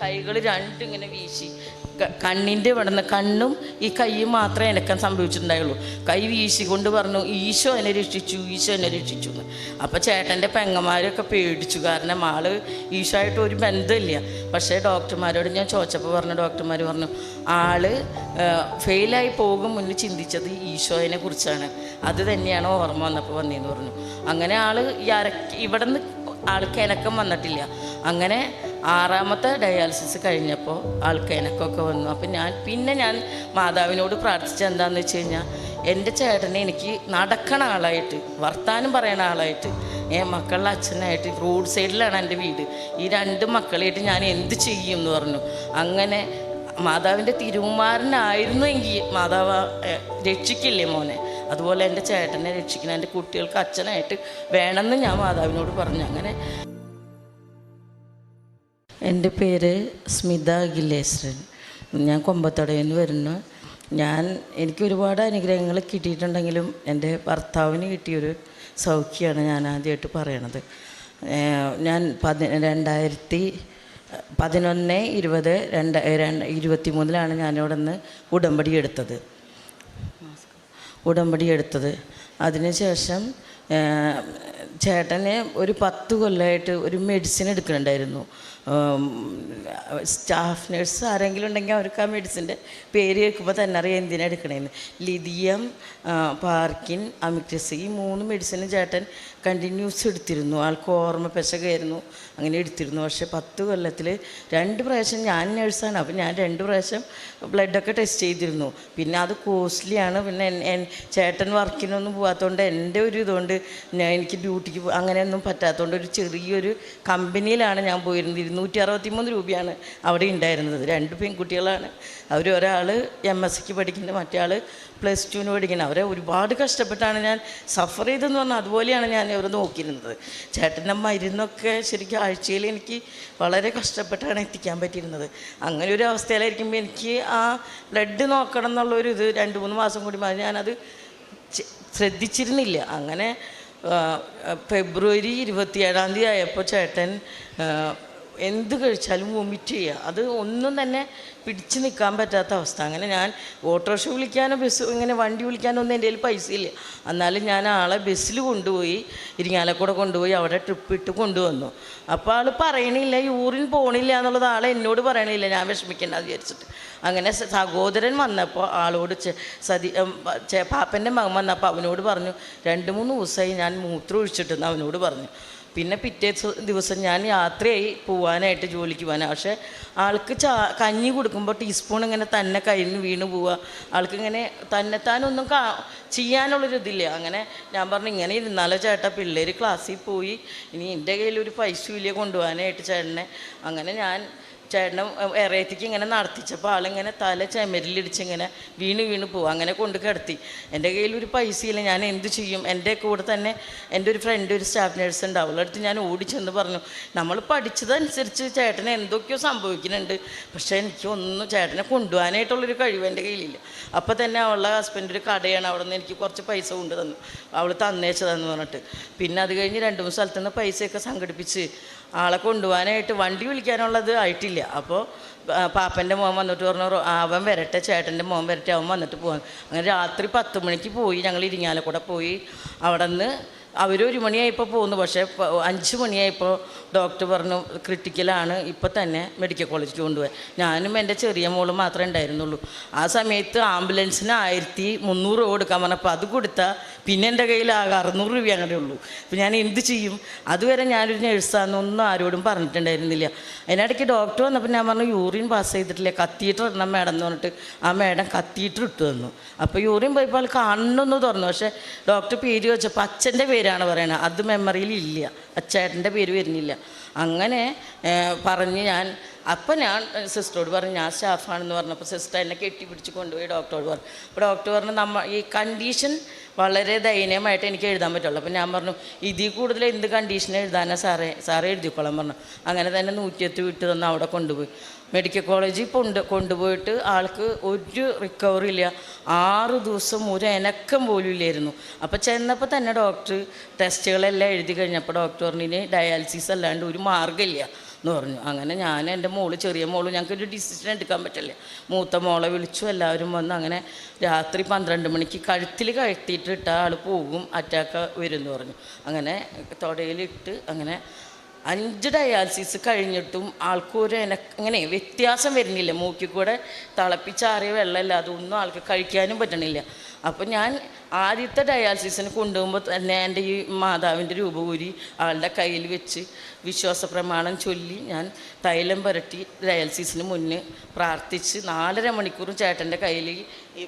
കൈകൾ രണ്ടും ഇങ്ങനെ വീശി കണ്ണിൻ്റെ ഇവിടുന്ന് കണ്ണും ഈ കൈയും മാത്രമേ എനക്കാൻ സംഭവിച്ചിട്ടുണ്ടായുള്ളൂ. കൈ വീശിക്കൊണ്ട് പറഞ്ഞു, ഈശോ എന്നെ രക്ഷിച്ചു, ഈശോ എന്നെ രക്ഷിച്ചു എന്ന്. അപ്പോൾ ചേട്ടൻ്റെ പെങ്ങന്മാരൊക്കെ പേടിച്ചു. കാരണം ആള് ഈശോ ആയിട്ട് ഒരു ബന്ധമില്ല. പക്ഷേ ഡോക്ടർമാരോട് ഞാൻ ചോദിച്ചപ്പോൾ ഡോക്ടർമാർ പറഞ്ഞു ആള് ഫെയിലായി പോകും മുന്നേ ചിന്തിച്ചത് ഈശോയെ കുറിച്ചാണ്. അത് തന്നെയാണ് ഓർമ്മ വന്നപ്പോൾ വന്നതെന്ന് പറഞ്ഞു. അങ്ങനെ ആള് ഇവിടെ നിന്ന് ആൾക്ക് ഇണക്കം വന്നിട്ടില്ല. അങ്ങനെ 6ാമത്തെ ഡയാലിസിസ് കഴിഞ്ഞപ്പോൾ ആൾക്ക് ഇണക്കമൊക്കെ വന്നു. അപ്പം ഞാൻ മാതാവിനോട് പ്രാർത്ഥിച്ചത് എന്താണെന്ന് വെച്ച് കഴിഞ്ഞാൽ, എൻ്റെ ചേട്ടനെ എനിക്ക് നടക്കണ ആളായിട്ട്, വർത്താനം പറയണ ആളായിട്ട്, മക്കളുടെ അച്ഛനായിട്ട്, റോഡ് സൈഡിലാണ് എൻ്റെ വീട്, ഈ 2 മക്കളായിട്ട് ഞാൻ എന്ത് ചെയ്യും എന്ന് പറഞ്ഞു. അങ്ങനെ മാതാവിൻ്റെ തിരുമാരനായിരുന്നു എങ്കിൽ മാതാവ് രക്ഷിക്കില്ലേ മോനെ, അതുപോലെ എൻ്റെ ചേട്ടനെ രക്ഷിക്കണം, എൻ്റെ കുട്ടികൾക്ക് അച്ഛനായിട്ട് വേണമെന്ന് ഞാൻ മാതാവിനോട് പറഞ്ഞു. അങ്ങനെ എൻ്റെ പേര് സ്മിത ഗില്ലേശ്വരൻ. ഞാൻ കൊമ്പത്തടയിൽ നിന്ന് വരുന്നു. എനിക്ക് ഒരുപാട് അനുഗ്രഹങ്ങൾ കിട്ടിയിട്ടുണ്ടെങ്കിലും എൻ്റെ ഭർത്താവിന് കിട്ടിയൊരു സൗഖ്യമാണ് ഞാൻ ആദ്യമായിട്ട് പറയണത്. ഞാൻ 2011-20-23 ഞാനിവിടെ നിന്ന് ഉടമ്പടി എടുത്തത്. അതിനുശേഷം ചേട്ടനെ ഒരു 10 കൊല്ലമായിട്ട് ഒരു മെഡിസിൻ എടുക്കുന്നുണ്ടായിരുന്നു. സ്റ്റാഫ് നേഴ്സ് ആരെങ്കിലും ഉണ്ടെങ്കിൽ അവർക്ക് ആ മെഡിസിൻ്റെ പേര് കേൾക്കുമ്പോൾ തന്നെ അറിയാം എന്തിനാണ് എടുക്കണേന്ന്. ലിഥിയം, പാർക്കിൻ, അമിക്ടസ്, ഈ 3 മെഡിസിനും ചേട്ടൻ കണ്ടിന്യൂസ് എടുത്തിരുന്നു. ആൾക്ക് ഓർമ്മ പെശകായിരുന്നു, അങ്ങനെ എടുത്തിരുന്നു. പക്ഷേ 10 കൊല്ലത്തിൽ 2 പ്രാവശ്യം, ഞാൻ നേഴ്സാണ്, അപ്പോൾ ഞാൻ 2 പ്രാവശ്യം ബ്ലഡൊക്കെ ടെസ്റ്റ് ചെയ്തിരുന്നു. പിന്നെ അത് കോസ്റ്റ്ലിയാണ്. പിന്നെ ചേട്ടൻ വർക്കിനൊന്നും പോകാത്തതുകൊണ്ട് എൻ്റെ ഒരു ഇതുകൊണ്ട് എനിക്ക് ഡ്യൂട്ടിക്ക് അങ്ങനെയൊന്നും പറ്റാത്തതുകൊണ്ട് ഒരു ചെറിയൊരു കമ്പനിയിലാണ് ഞാൻ പോയിരുന്നത്. 263 രൂപയാണ് അവിടെ ഉണ്ടായിരുന്നത്. 2 പെൺകുട്ടികളാണ്. ഒരാൾ MSc പഠിക്കുന്നത്, മറ്റേ ആൾ +2 പഠിക്കുന്നത്. അവരെ ഒരുപാട് കഷ്ടപ്പെട്ടാണ് ഞാൻ സഫർ ചെയ്തതെന്ന് പറഞ്ഞാൽ അതുപോലെയാണ് ഞാൻ അവരെ നോക്കിയിരുന്നത്. ചേട്ടൻ്റെ മരുന്നൊക്കെ ശരിക്കും ആഴ്ചയിൽ എനിക്ക് വളരെ കഷ്ടപ്പെട്ടാണ് എത്തിക്കാൻ പറ്റിയിരുന്നത്. അങ്ങനെ ഒരു അവസ്ഥയിലായിരിക്കുമ്പോൾ എനിക്ക് ആ ബ്ലഡ് നോക്കണം എന്നുള്ളൊരു ഇത് 2-3 മാസം കൂടി ഞാനത് ശ്രദ്ധിച്ചിരുന്നില്ല. അങ്ങനെ ഫെബ്രുവരി 27-ാം തീയതി ആയപ്പോൾ ചേട്ടൻ എന്ത് കഴിച്ചാലും വൊമിറ്റ് ചെയ്യുക, അത് ഒന്നും തന്നെ പിടിച്ച് നിൽക്കാൻ പറ്റാത്ത അവസ്ഥ. അങ്ങനെ ഞാൻ ഓട്ടോറിക്ഷ വിളിക്കാനോ ഇങ്ങനെ വണ്ടി വിളിക്കാനോ ഒന്നും എൻ്റെ കയ്യിൽ പൈസ ഇല്ല. എന്നാലും ഞാൻ ആളെ ബസ്സിൽ കൊണ്ടുപോയി ഇരിങ്ങാലക്കുട കൊണ്ടുപോയി അവിടെ ട്രിപ്പ് ഇട്ട് കൊണ്ടുവന്നു. അപ്പോൾ ആൾ പറയണില്ല, യൂറിൻ പോകണില്ല എന്നുള്ളത് ആളെ എന്നോട് പറയണില്ല, ഞാൻ വിഷമിക്കേണ്ട വിചാരിച്ചിട്ട്. അങ്ങനെ സഹോദരൻ വന്നപ്പോൾ ആളോട് പാപ്പൻ്റെ മകൻ വന്നപ്പോൾ അവനോട് പറഞ്ഞു, 2-3 ദിവസമായി ഞാൻ മൂത്രം ഒഴിച്ചിട്ടെന്ന് അവനോട് പറഞ്ഞു. പിന്നെ പിറ്റേ ദിവസം ഞാൻ യാത്രയായി പോവാനായിട്ട്, ജോലിക്ക് പോകാനാണ്. പക്ഷേ ആൾക്ക് കഞ്ഞി കൊടുക്കുമ്പോൾ ടീസ്പൂൺ ഇങ്ങനെ തന്നെ കയ്യിൽ നിന്ന് വീണ് പോവുക. ആൾക്കിങ്ങനെ തന്നെത്താനൊന്നും ചെയ്യാനുള്ളൊരിതില്ല. അങ്ങനെ ഞാൻ പറഞ്ഞു, ഇങ്ങനെ ഇരുന്നാലോ ചേട്ടാ, പിള്ളേർ ക്ലാസ്സിൽ പോയി, ഇനി എൻ്റെ കയ്യിലൊരു പൈസ ഇല്ല കൊണ്ടുപോകാനായിട്ട് ചേട്ടനെ. അങ്ങനെ ഞാൻ ചേട്ടനെ എറയത്തേക്ക് ഇങ്ങനെ നടത്തിച്ചപ്പോൾ ആളിങ്ങനെ തല ചെമരിലിടിച്ചിങ്ങനെ വീണ് പോവുക. അങ്ങനെ കൊണ്ട് കിടത്തി. എൻ്റെ കയ്യിലൊരു പൈസയില്ല, ഞാൻ എന്ത് ചെയ്യും? എൻ്റെ കൂടെ തന്നെ എൻ്റെ ഒരു ഫ്രണ്ട്, ഒരു സ്റ്റാഫ് നേഴ്സ് ഉണ്ട്, അവളടുത്ത് ഞാൻ ഓടിച്ചെന്ന് പറഞ്ഞു, നമ്മൾ പഠിച്ചതനുസരിച്ച് ചേട്ടന് എന്തൊക്കെയോ സംഭവിക്കുന്നുണ്ട്, പക്ഷേ എനിക്കൊന്നും ചേട്ടനെ കൊണ്ടുപോകാനായിട്ടുള്ളൊരു കഴിവ് എൻ്റെ കയ്യിലില്ല. അപ്പോൾ തന്നെ അവളുടെ ഹസ്ബൻഡ് ഒരു കടയാണ്, അവിടെ നിന്ന് എനിക്ക് കുറച്ച് പൈസ കൊണ്ട് തന്നു, അവൾ തന്നേച്ചതെന്ന് പറഞ്ഞിട്ട്. പിന്നെ അത് കഴിഞ്ഞ് 2-3 സ്ഥലത്തു നിന്ന് പൈസയൊക്കെ സംഘടിപ്പിച്ച് ആളെ കൊണ്ടുപോകാനായിട്ട് വണ്ടി വിളിക്കാനുള്ളത് ആയിട്ടില്ല. അപ്പോൾ പാപ്പൻ്റെ മോൻ വന്നിട്ട് പറഞ്ഞു, അവൻ വരട്ടെ, ചേട്ടൻ്റെ മോൻ വരട്ടെ, അവൻ വന്നിട്ട് പോകാൻ. അങ്ങനെ രാത്രി 10 മണിക്ക് പോയി. ഞങ്ങൾ ഇരിങ്ങാലക്കുട പോയി. അവിടെ നിന്ന് അവർ 1 മണിയായപ്പോൾ പോകുന്നു. പക്ഷേ 5 മണിയായപ്പോൾ ഡോക്ടർ പറഞ്ഞു ക്രിട്ടിക്കലാണ്, ഇപ്പോൾ തന്നെ മെഡിക്കൽ കോളേജിൽ കൊണ്ടുപോയി. ഞാനും എൻ്റെ ചെറിയ മോളും മാത്രമേ ഉണ്ടായിരുന്നുള്ളൂ. ആ സമയത്ത് ആംബുലൻസിന് 1300 രൂപ കൊടുക്കാൻ പറഞ്ഞപ്പോൾ അത് കൊടുത്താൽ പിന്നെ എൻ്റെ കയ്യിൽ ആകെ 600 രൂപ അങ്ങനെ ഉള്ളൂ. അപ്പോൾ ഞാൻ എന്ത് ചെയ്യും? അതുവരെ ഞാനൊരു നഴ്സാണെന്നൊന്നും ആരോടും പറഞ്ഞിട്ടുണ്ടായിരുന്നില്ല. അതിനിടയ്ക്ക് ഡോക്ടർ വന്നപ്പോൾ ഞാൻ പറഞ്ഞു, യൂറിൻ പാസ് ചെയ്തിട്ടില്ല, കത്തീറ്റർ ഇടണം മേഡം എന്ന് പറഞ്ഞിട്ട് ആ മേഡം കത്തീറ്റർ ഇട്ട് തന്നു. അപ്പോൾ യൂറിൻ പോയപ്പോൾ ആൾ കാണണമെന്ന് തുറന്നു. പക്ഷേ ഡോക്ടർ പേര് വെച്ചപ്പോൾ അച്ഛൻ്റെ പേരാണ് പറയണത്, അത് മെമ്മറിയിൽ ഇല്ല, അച്ഛേട്ടൻ്റെ പേര് വരുന്നില്ല. അങ്ങനെ പറഞ്ഞ് അപ്പം ഞാൻ സിസ്റ്ററോട് പറഞ്ഞു, ഞാൻ സ്റ്റാഫാണെന്ന് പറഞ്ഞപ്പോൾ സിസ്റ്റർ എന്നെ കെട്ടിപ്പിടിച്ച് കൊണ്ടുപോയി ഡോക്ടറോട് പറഞ്ഞു. അപ്പോൾ ഡോക്ടർ പറഞ്ഞു, ഈ കണ്ടീഷൻ വളരെ ദയനീയമായിട്ട് എനിക്ക് എഴുതാൻ പറ്റുള്ളൂ. അപ്പോൾ ഞാൻ പറഞ്ഞു, ഇതിൽ കൂടുതൽ എന്ത് കണ്ടീഷൻ എഴുതാനാണ് സാറേ എഴുതിക്കോളാൻ പറഞ്ഞു. അങ്ങനെ തന്നെ 108 വിട്ട് തന്ന് അവിടെ കൊണ്ടുപോയി. മെഡിക്കൽ കോളേജിൽ കൊണ്ടുപോയിട്ട് ആൾക്ക് ഒരു റിക്കവറി ഇല്ല. 6 ദിവസം ഒരു അനക്കം പോലും ഇല്ലായിരുന്നു. അപ്പോൾ ചെന്നപ്പോൾ തന്നെ ഡോക്ടർ ടെസ്റ്റുകളെല്ലാം എഴുതി കഴിഞ്ഞപ്പോൾ ഡോക്ടർ പറഞ്ഞിന് ഡയാലിസിസ് അല്ലാണ്ട് ഒരു മാർഗ്ഗമില്ല എന്ന് പറഞ്ഞു. അങ്ങനെ ഞാൻ എൻ്റെ മോള്, ചെറിയ മോള്, ഞങ്ങൾക്കൊരു ഡിസിഷൻ എടുക്കാൻ പറ്റില്ല. മൂത്ത മോളെ വിളിച്ചു, എല്ലാവരും വന്ന്. അങ്ങനെ രാത്രി 12 മണിക്ക് കഴുത്തിൽ കഴുത്തിയിട്ടിട്ട ആൾ പോകും, അറ്റാക്ക് വരും എന്ന് പറഞ്ഞു. അങ്ങനെ തൊടയിലിട്ട് അങ്ങനെ 5 ഡയാലിസിസ് കഴിഞ്ഞിട്ടും ആൾക്കൊരു ഇങ്ങനെ വ്യത്യാസം വരുന്നില്ല. മൂക്കിൽ കൂടെ തിളപ്പിച്ചാറിയ വെള്ളമല്ല, അതൊന്നും ആൾക്ക് കഴിക്കാനും പറ്റണില്ല. അപ്പം ഞാൻ ആദ്യത്തെ ഡയാലിസിസിന് കൊണ്ടുപോകുമ്പോൾ തന്നെ എൻ്റെ ഈ മാതാവിൻ്റെ രൂപ ഊരി ആളുടെ കയ്യിൽ വെച്ച് വിശ്വാസ പ്രമാണം ചൊല്ലി ഞാൻ തൈലം പുരട്ടി ഡയാലിസിസിന് മുന്നേ പ്രാർത്ഥിച്ച് 4.5 മണിക്കൂറും ചേട്ടൻ്റെ കയ്യിൽ ഈ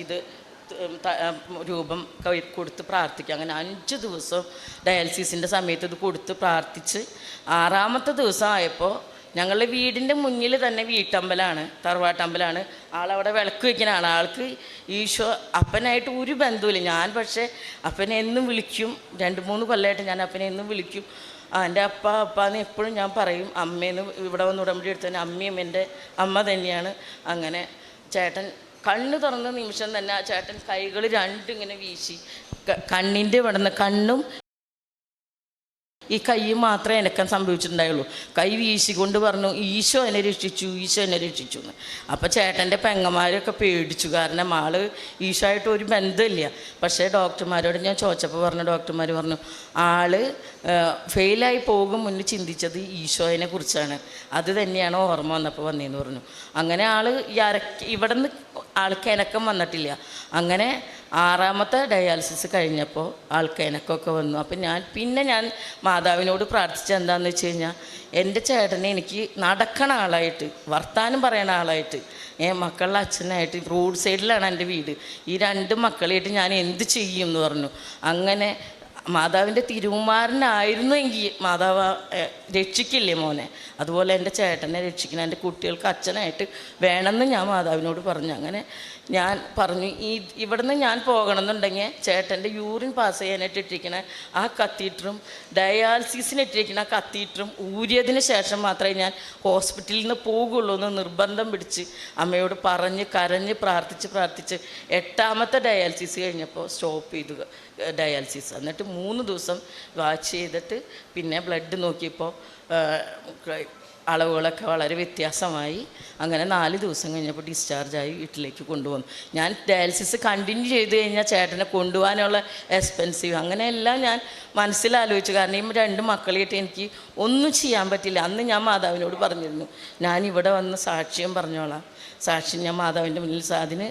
ഇത് രൂപം കൊടുത്ത് പ്രാർത്ഥിക്കുക. അങ്ങനെ 5 ദിവസം ഡയാലിസിസിൻ്റെ സമയത്ത് ഇത് കൊടുത്ത് പ്രാർത്ഥിച്ച് 6ാമത്തെ ദിവസം ആയപ്പോൾ ഞങ്ങളുടെ വീടിൻ്റെ മുന്നിൽ തന്നെ വീട്ടമ്പലാണ്, തറവാട്ടമ്പലാണ്. ആളവിടെ വിളക്ക് വയ്ക്കുന്ന ആൾക്ക് ഈശോ അപ്പനായിട്ട് ഒരു ബന്ധവുമില്ല. ഞാൻ പക്ഷേ അപ്പനെ എന്നും വിളിക്കും, 2-3 കൊല്ലമായിട്ട് ഞാൻ അപ്പനെ എന്നും വിളിക്കും. എൻ്റെ അപ്പാന്ന് എപ്പോഴും ഞാൻ പറയും. അമ്മേന്ന് ഇവിടെ വന്ന് ഉടമ്പടി എടുത്തതിന് അമ്മയും എൻ്റെ അമ്മ തന്നെയാണ്. അങ്ങനെ ചേട്ടൻ കണ്ണ് തുറന്ന നിമിഷം തന്നെ ആ ചേട്ടൻ കൈകൾ രണ്ടും ഇങ്ങനെ വീശി, കണ്ണിൻ്റെ ഇവിടുന്ന് കണ്ണും ഈ കൈ മാത്രമേ എനക്കാൻ സംഭവിച്ചിട്ടുണ്ടായുള്ളൂ. കൈ വീശിക്കൊണ്ട് പറഞ്ഞു, ഈശോ എന്നെ രക്ഷിച്ചു, ഈശോ എന്നെ രക്ഷിച്ചു എന്ന്. അപ്പോൾ ചേട്ടൻ്റെ പെങ്ങന്മാരൊക്കെ പേടിച്ചു. കാരണം ആൾ ഈശോ ആയിട്ട് ഒരു ബന്ധമില്ല. പക്ഷേ ഡോക്ടർമാരോട് ഞാൻ ചോദിച്ചപ്പോൾ പറഞ്ഞു, ഡോക്ടർമാർ പറഞ്ഞു ആൾ ഫെയിലായി പോകും മുന്നിൽ ചിന്തിച്ചത് ഈശോയെ കുറിച്ചാണ്. അത് തന്നെയാണ് ഓർമ്മ വന്നപ്പോൾ വന്നതെന്ന് പറഞ്ഞു. അങ്ങനെ ആൾ ഇവിടെ നിന്ന് ആൾക്ക് ഇനക്കം വന്നിട്ടില്ല. അങ്ങനെ 6ാമത്തെ ഡയാലിസിസ് കഴിഞ്ഞപ്പോൾ ആൾക്ക് ഇനക്കമൊക്കെ വന്നു. അപ്പം ഞാൻ മാതാവിനോട് പ്രാർത്ഥിച്ചത് എന്താണെന്ന് വെച്ച് കഴിഞ്ഞാൽ, എൻ്റെ ചേട്ടനെ എനിക്ക് നടക്കണ ആളായിട്ട്, വർത്താനം പറയണ ആളായിട്ട്, മക്കളുടെ അച്ഛനായിട്ട്, റോഡ് സൈഡിലാണ് എൻ്റെ വീട്, ഈ 2 മക്കളായിട്ട് ഞാൻ എന്ത് ചെയ്യും എന്ന് പറഞ്ഞു. അങ്ങനെ മാതാവിൻ്റെ തിരുവുമാരനായിരുന്നു എങ്കിൽ മാതാവ് രക്ഷിക്കില്ലേ മോനെ, അതുപോലെ എൻ്റെ ചേട്ടനെ രക്ഷിക്കണം, എൻ്റെ കുട്ടികൾക്ക് അച്ഛനായിട്ട് വേണമെന്ന് ഞാൻ മാതാവിനോട് പറഞ്ഞു. അങ്ങനെ ഞാൻ പറഞ്ഞു, ഇവിടുന്ന് ഞാൻ പോകണമെന്നുണ്ടെങ്കിൽ ചേട്ടൻ്റെ യൂറിൻ പാസ് ചെയ്യാനായിട്ട് ഇട്ടിരിക്കണ ആ കത്തീറ്ററും ഡയാലിസിസിന് ഇട്ടിരിക്കുന്ന ആ കത്തീറ്ററും ഊരിയതിന് ശേഷം മാത്രമേ ഞാൻ ഹോസ്പിറ്റലിൽ നിന്ന് പോകുള്ളൂ എന്ന് നിർബന്ധം പിടിച്ച് അമ്മയോട് പറഞ്ഞ് കരഞ്ഞ് പ്രാർത്ഥിച്ച് 8ാമത്തെ ഡയാലിസിസ് കഴിഞ്ഞപ്പോൾ സ്റ്റോപ്പ് ചെയ്തു ഡയാലിസിസ്. എന്നിട്ട് 3 ദിവസം വാച്ച് ചെയ്തിട്ട് പിന്നെ ബ്ലഡ് നോക്കിയപ്പോൾ അളവുകളൊക്കെ വളരെ വ്യത്യാസമായി. അങ്ങനെ 4 ദിവസം കഴിഞ്ഞപ്പോൾ ഡിസ്ചാർജായി വീട്ടിലേക്ക് കൊണ്ടുവന്നു. ഞാൻ ഡയാലിസിസ് കണ്ടിന്യൂ ചെയ്ത് കഴിഞ്ഞാൽ ചേട്ടനെ കൊണ്ടുപോകാനുള്ള എക്സ്പെൻസീവ് അങ്ങനെയെല്ലാം ഞാൻ മനസ്സിലാലോചിച്ചു. കാരണം ഈ 2 മക്കളായിട്ട് എനിക്ക് ഒന്നും ചെയ്യാൻ പറ്റില്ല. അന്ന് ഞാൻ മാതാവിനോട് പറഞ്ഞിരുന്നു, ഞാനിവിടെ വന്ന് സാക്ഷ്യം പറഞ്ഞോളാം. സാക്ഷി ഞാൻ മാതാവിൻ്റെ മുന്നിൽ അതിന്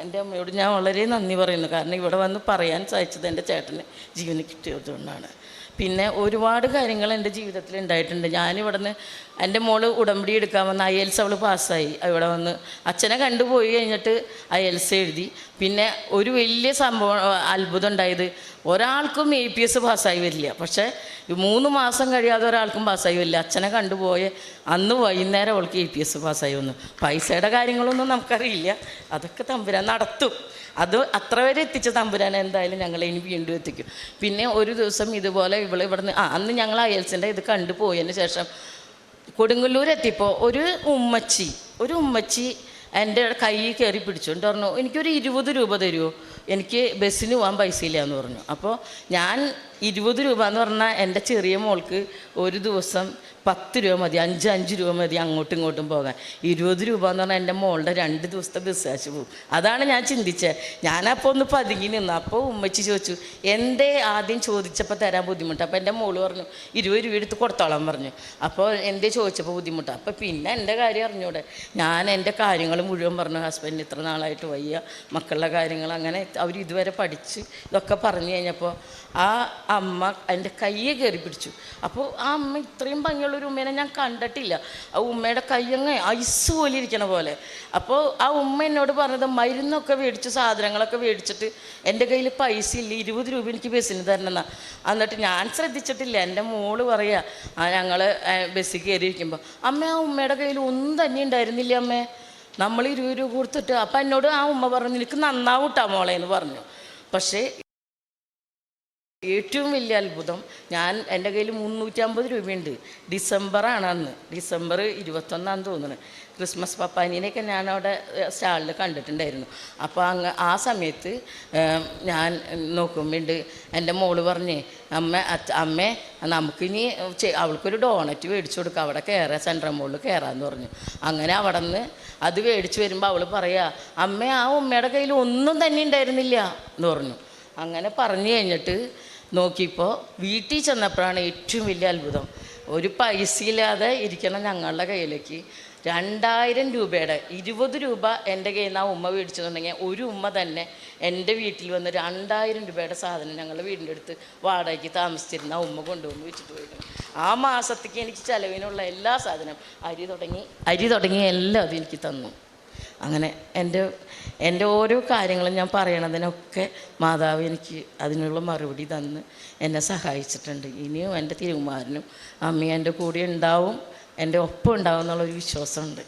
എൻ്റെ അമ്മയോട് ഞാൻ വളരെ നന്ദി പറയുന്നു. കാരണം ഇവിടെ വന്ന് പറയാൻ സാധിച്ചത് എൻ്റെ ചേട്ടന് ജീവന് കിട്ടിയതുകൊണ്ടാണ്. പിന്നെ ഒരുപാട് കാര്യങ്ങൾ എൻ്റെ ജീവിതത്തിൽ ഉണ്ടായിട്ടുണ്ട്. ഞാനിവിടെ നിന്ന് എൻ്റെ മോള് ഉടമ്പടി എടുക്കാൻ വന്ന് IELTS അവൾ പാസ്സായി. ഇവിടെ വന്ന് അച്ഛനെ കണ്ടുപോയി കഴിഞ്ഞിട്ട് IELTS എഴുതി. പിന്നെ ഒരു വലിയ സംഭവം അത്ഭുതം ഉണ്ടായത്, ഒരാൾക്കും APS പാസ്സായി വരില്ല. പക്ഷേ 3 മാസം കഴിയാതെ ഒരാൾക്കും പാസ്സായി വരില്ല. അച്ഛനെ കണ്ടുപോയ അന്ന് വൈകുന്നേരം അവൾക്ക് APS പാസ്സായി വന്നു. പൈസയുടെ കാര്യങ്ങളൊന്നും നമുക്കറിയില്ല, അതൊക്കെ തമ്പുരാൻ നടത്തും. അത് അത്ര വരെ എത്തിച്ച തമ്പുരാൻ എന്തായാലും ഞങ്ങളെ ഇനി വീണ്ടും എത്തിക്കും. പിന്നെ ഒരു ദിവസം ഇതുപോലെ ഇവിടുന്ന് അന്ന് ഞങ്ങൾ IELTSൻ്റെ ഇത് കണ്ടുപോയതിന് ശേഷം കൊടുങ്ങല്ലൂർ എത്തിയപ്പോൾ ഒരു ഉമ്മച്ചി എൻ്റെ കൈ കയറി പിടിച്ചുകൊണ്ട് പറഞ്ഞു, എനിക്കൊരു 20 രൂപ തരുമോ, എനിക്ക് ബസ്സിന് പോകാൻ പൈസ ഇല്ല എന്ന് പറഞ്ഞു. അപ്പോൾ ഞാൻ 20 രൂപ എന്ന് പറഞ്ഞാൽ എൻ്റെ ചെറിയ മോൾക്ക് ഒരു ദിവസം 10 രൂപ മതി, 5 രൂപ മതി അങ്ങോട്ടും ഇങ്ങോട്ടും പോകാൻ. 20 രൂപ എന്ന് പറഞ്ഞാൽ എൻ്റെ മോളുടെ 2 ദിവസത്തെ ബസ് കാശ് പോകും. അതാണ് ഞാൻ ചിന്തിച്ചത്. ഞാനപ്പോൾ ഒന്ന് പതുങ്ങി നിന്നു. അപ്പോൾ ഉമ്മച്ചി ചോദിച്ചു, എന്തേ ആദ്യം ചോദിച്ചപ്പോൾ തരാൻ ബുദ്ധിമുട്ട്? അപ്പോൾ എൻ്റെ മോള് പറഞ്ഞു 20 രൂപ എടുത്ത് കൊടുത്തോളാൻ പറഞ്ഞു. അപ്പോൾ എന്തേ ചോദിച്ചപ്പോൾ ബുദ്ധിമുട്ടാണ്. അപ്പോൾ പിന്നെ എൻ്റെ കാര്യം അറിഞ്ഞൂടെ, ഞാൻ എൻ്റെ കാര്യങ്ങൾ മുഴുവൻ പറഞ്ഞു. ഹസ്ബൻഡ് ഇത്ര നാളായിട്ട് വയ്യ, മക്കളുടെ കാര്യങ്ങൾ, അങ്ങനെ അവർ ഇതുവരെ പഠിച്ച് ഇതൊക്കെ പറഞ്ഞു കഴിഞ്ഞപ്പോൾ ആ അമ്മ എൻ്റെ കയ്യെ കയറി പിടിച്ചു. അപ്പോൾ ആ അമ്മ ഇത്രയും ഭംഗിയുള്ളൊരു ഉമ്മേനെ ഞാൻ കണ്ടിട്ടില്ല. ആ ഉമ്മയുടെ കയ്യങ്ങ് ഐസ് പോലെ ഇരിക്കണ പോലെ. അപ്പോൾ ആ ഉമ്മ എന്നോട് പറഞ്ഞത്, മരുന്നൊക്കെ മേടിച്ച് സാധനങ്ങളൊക്കെ മേടിച്ചിട്ട് എൻ്റെ കയ്യിൽ പൈസ ഇല്ല, 20 രൂപ എനിക്ക് ബസ്സിന് തരണമെന്നാ. എന്നിട്ട് ഞാൻ ശ്രദ്ധിച്ചിട്ടില്ല. എൻ്റെ മോള് പറയുക, ഞങ്ങൾ ബസ്സിൽ കയറിയിരിക്കുമ്പോൾ, അമ്മ ആ ഉമ്മയുടെ കയ്യിൽ ഒന്നും തന്നെ ഉണ്ടായിരുന്നില്ല അമ്മേ, നമ്മൾ 20 രൂപ കൊടുത്തിട്ട്. അപ്പം എന്നോട് ആ ഉമ്മ പറഞ്ഞു, നിനക്ക് നന്നാവൂട്ടാ മോളെ എന്ന് പറഞ്ഞു. പക്ഷേ ഏറ്റവും വലിയ അത്ഭുതം, എൻ്റെ കയ്യിൽ 350 രൂപയുണ്ട്. ഡിസംബറാണ് അന്ന്, ഡിസംബർ 21 തോന്നുന്നു. ക്രിസ്മസ് പപ്പാനീനെയൊക്കെ ഞാൻ അവിടെ സ്റ്റാളിൽ കണ്ടിട്ടുണ്ടായിരുന്നു. അപ്പോൾ ആ സമയത്ത് ഞാൻ നോക്കുമ്പോണ്ട് എൻ്റെ മോള് പറഞ്ഞേ, അമ്മേ നമുക്കിനി അവൾക്കൊരു ഡോണറ്റ് മേടിച്ചു കൊടുക്കുക, അവിടെ കയറാം, സെൻട്രൽ മോളിൽ കയറാമെന്ന് പറഞ്ഞു. അങ്ങനെ അവിടെ നിന്ന് അത് മേടിച്ച് വരുമ്പോൾ അവൾ പറയാ, അമ്മ ആ ഉമ്മയുടെ കയ്യിൽ ഒന്നും തന്നെ ഉണ്ടായിരുന്നില്ല എന്ന് പറഞ്ഞു. അങ്ങനെ പറഞ്ഞു കഴിഞ്ഞിട്ട് നോക്കിയപ്പോൾ വീട്ടിൽ ചെന്നപ്പോഴാണ് ഏറ്റവും വലിയ അത്ഭുതം. ഒരു പൈസ ഇല്ലാതെ ഇരിക്കണം ഞങ്ങളുടെ കയ്യിലേക്ക് 2000 രൂപയുടെ 20 രൂപ എൻ്റെ കയ്യിൽ നിന്ന് ആ ഉമ്മ മേടിച്ചെന്നുണ്ടെങ്കിൽ ഒരു ഉമ്മ തന്നെ എൻ്റെ വീട്ടിൽ വന്ന് 2000 രൂപയുടെ സാധനം ഞങ്ങളുടെ വീടിൻ്റെ അടുത്ത് വാടകയ്ക്ക് താമസിച്ചിരുന്ന ആ ഉമ്മ കൊണ്ടുവന്ന് വെച്ചിട്ട് പോയിരുന്നു. ആ മാസത്തേക്ക് എനിക്ക് ചിലവിനുള്ള എല്ലാ സാധനം അരി തുടങ്ങി എല്ലാം അത് എനിക്ക് തന്നു. അങ്ങനെ എൻ്റെ ഓരോ കാര്യങ്ങളും ഞാൻ പറയണതിനൊക്കെ മാതാവ് എനിക്ക് അതിനുള്ള മറുപടി തന്ന് എന്നെ സഹായിച്ചിട്ടുണ്ട്. ഇനിയും എൻ്റെ തിരുകുമാരനും അമ്മയും എൻ്റെ കൂടെ ഉണ്ടാവും, എൻ്റെ ഒപ്പം ഉണ്ടാവും എന്നുള്ളൊരു വിശ്വാസമുണ്ട്.